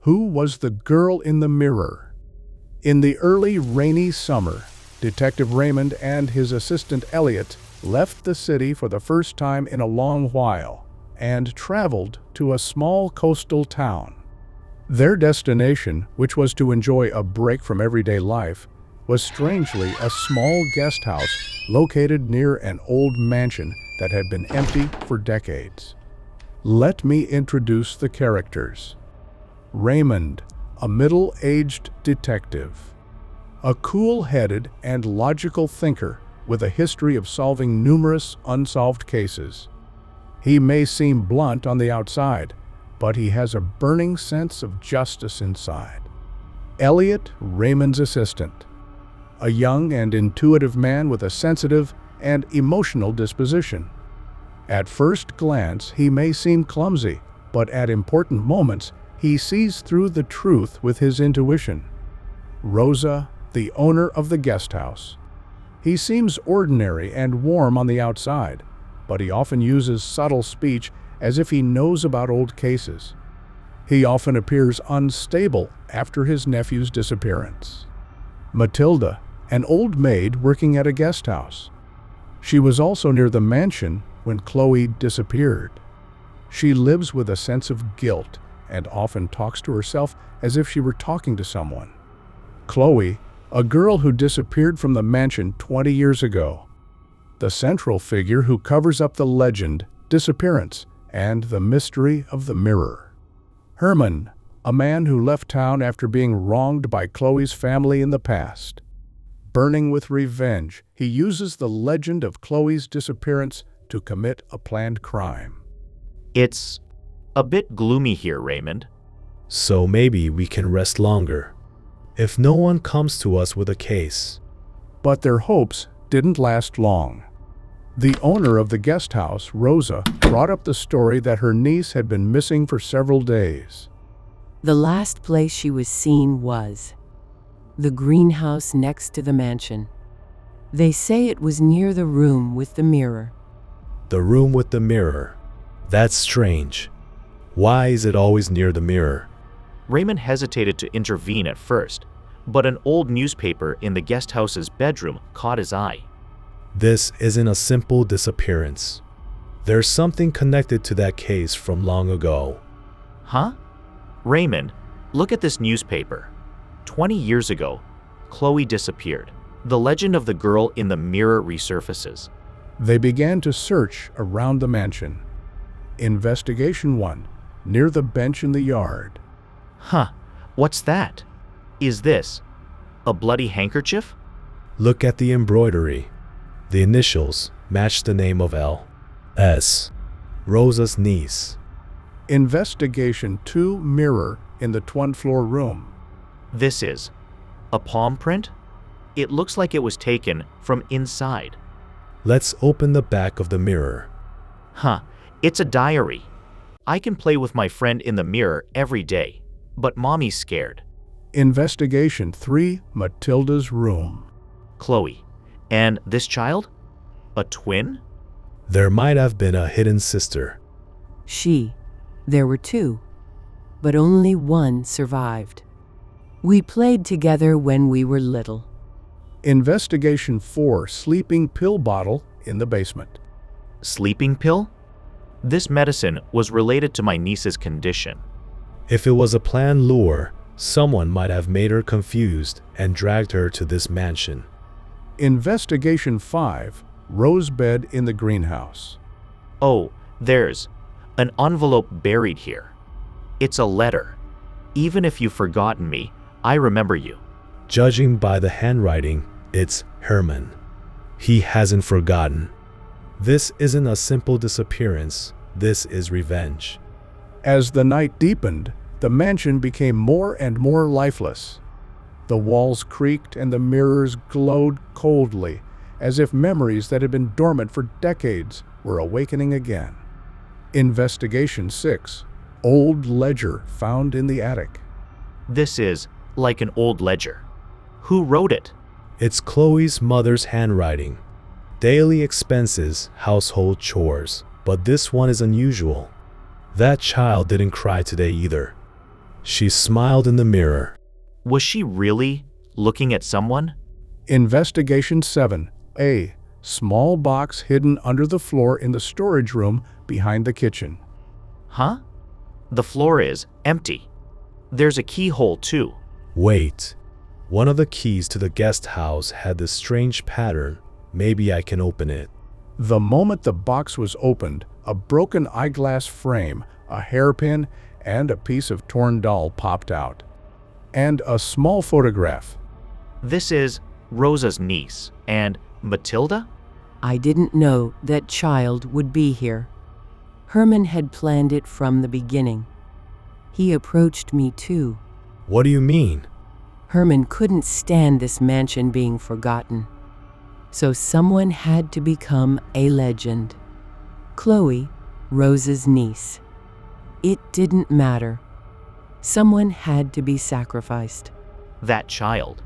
Who was the girl in the mirror? In the early rainy summer, Detective Raymond and his assistant Elliot left the city for the first time in a long while and traveled to a small coastal town. Their destination, which was to enjoy a break from everyday life, was strangely a small guest house located near an old mansion that had been empty for decades. Let me introduce the characters. Raymond, a middle-aged detective. A cool-headed and logical thinker with a history of solving numerous unsolved cases. He may seem blunt on the outside, but he has a burning sense of justice inside. Elliot, Raymond's assistant. A young and intuitive man with a sensitive and emotional disposition. At first glance, he may seem clumsy, but at important moments, he sees through the truth with his intuition. Rosa, the owner of the guest house. He seems ordinary and warm on the outside, but he often uses subtle speech as if he knows about old cases. He often appears unstable after his nephew's disappearance. Matilda, an old maid working at a guest house. She was also near the mansion when Chloe disappeared. She lives with a sense of guilt and often talks to herself as if she were talking to someone. Chloe, a girl who disappeared from the mansion 20 years ago. The central figure who covers up the legend, disappearance, and the mystery of the mirror. Herman, a man who left town after being wronged by Chloe's family in the past. Burning with revenge, he uses the legend of Chloe's disappearance to commit a planned crime. It's a bit gloomy here, Raymond. So maybe we can rest longer, if no one comes to us with a case. But their hopes didn't last long. The owner of the guest house, Rosa, brought up the story that her niece had been missing for several days. The last place she was seen was the greenhouse next to the mansion. They say it was near the room with the mirror. The room with the mirror. That's strange. Why is it always near the mirror? Raymond hesitated to intervene at first, but an old newspaper in the guest house's bedroom caught his eye. This isn't a simple disappearance. There's something connected to that case from long ago. Huh? Raymond, look at this newspaper. 20 years ago, Chloe disappeared. The legend of the girl in the mirror resurfaces. They began to search around the mansion. Investigation 1, near the bench in the yard. Huh, what's that? Is this a bloody handkerchief? Look at the embroidery. The initials match the name of L.S., Rosa's niece. Investigation 2, mirror in the 20th floor room. This is a palm print? It looks like it was taken from inside. Let's open the back of the mirror. Huh, it's a diary. I can play with my friend in the mirror every day, but Mommy's scared. Investigation 3, Matilda's room. Chloe. And this child? A twin? There might have been a hidden sister. There were 2, but only one survived. We played together when we were little. Investigation 4, sleeping pill bottle in the basement. Sleeping pill? This medicine was related to my niece's condition. If it was a planned lure, someone might have made her confused and dragged her to this mansion. Investigation 5, rose bed in the greenhouse. Oh, there's an envelope buried here. It's a letter. Even if you've forgotten me, I remember you. Judging by the handwriting, it's Herman. He hasn't forgotten. This isn't a simple disappearance. This is revenge. As the night deepened, the mansion became more and more lifeless. The walls creaked and the mirrors glowed coldly, as if memories that had been dormant for decades were awakening again. Investigation 6, old ledger found in the attic. This is like an old ledger. Who wrote it? It's Chloe's mother's handwriting. Daily expenses, household chores. But this one is unusual. That child didn't cry today either. She smiled in the mirror. Was she really looking at someone? Investigation 7. A small box hidden under the floor in the storage room behind the kitchen. Huh? The floor is empty. There's a keyhole too. Wait. One of the keys to the guest house had this strange pattern. Maybe I can open it. The moment the box was opened, a broken eyeglass frame, a hairpin, and a piece of torn doll popped out. And a small photograph. This is Rosa's niece. And Matilda? I didn't know that child would be here. Herman had planned it from the beginning. He approached me too. What do you mean? Herman couldn't stand this mansion being forgotten. So someone had to become a legend. Chloe, Rosa's niece. It didn't matter. Someone had to be sacrificed. That child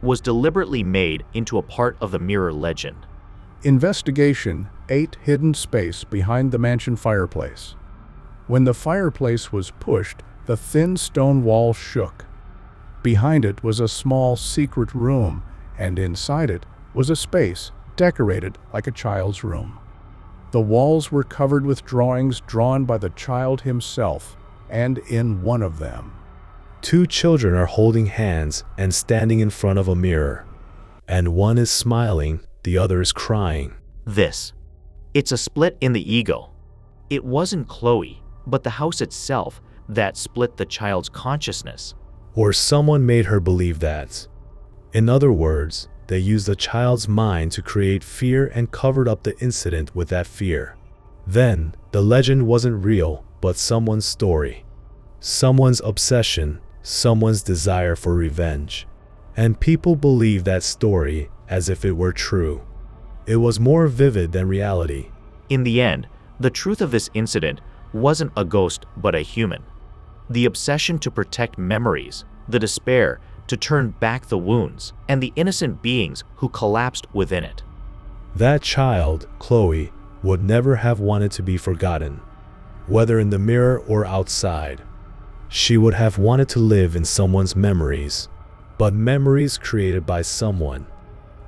was deliberately made into a part of the mirror legend. Investigation 8. Hidden space behind the mansion fireplace. When the fireplace was pushed, the thin stone wall shook. Behind it was a small secret room, and inside it was a space decorated like a child's room. The walls were covered with drawings drawn by the child himself, and in one of them, 2 children are holding hands and standing in front of a mirror. And one is smiling, the other is crying. It's a split in the ego. It wasn't Chloe, but the house itself that split the child's consciousness. Or someone made her believe that. In other words, they used the child's mind to create fear and covered up the incident with that fear. Then, the legend wasn't real, but someone's story. Someone's obsession, someone's desire for revenge. And people believed that story as if it were true. It was more vivid than reality. In the end, the truth of this incident wasn't a ghost but a human. The obsession to protect memories, the despair to turn back the wounds, and the innocent beings who collapsed within it. That child, Chloe, would never have wanted to be forgotten, whether in the mirror or outside. She would have wanted to live in someone's memories, but memories created by someone.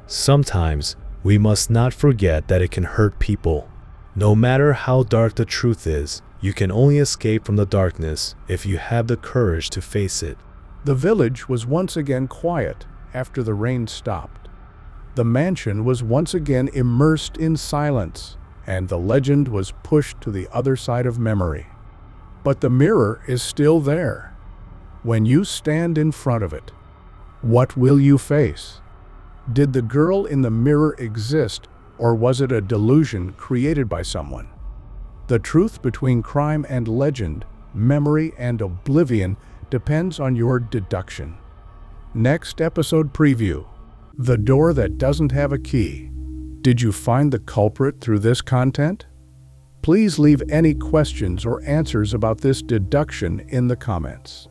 Sometimes, we must not forget that it can hurt people. No matter how dark the truth is, you can only escape from the darkness if you have the courage to face it. the village was once again quiet after the rain stopped. The mansion was once again immersed in silence, and the legend was pushed to the other side of memory. But the mirror is still there. When you stand in front of it, what will you face? Did the girl in the mirror exist, or was it a delusion created by someone? The truth between crime and legend, memory and oblivion, depends on your deduction. Next episode preview: The Door That Doesn't Have a Key. Did you find the culprit through this content? Please leave any questions or answers about this deduction in the comments.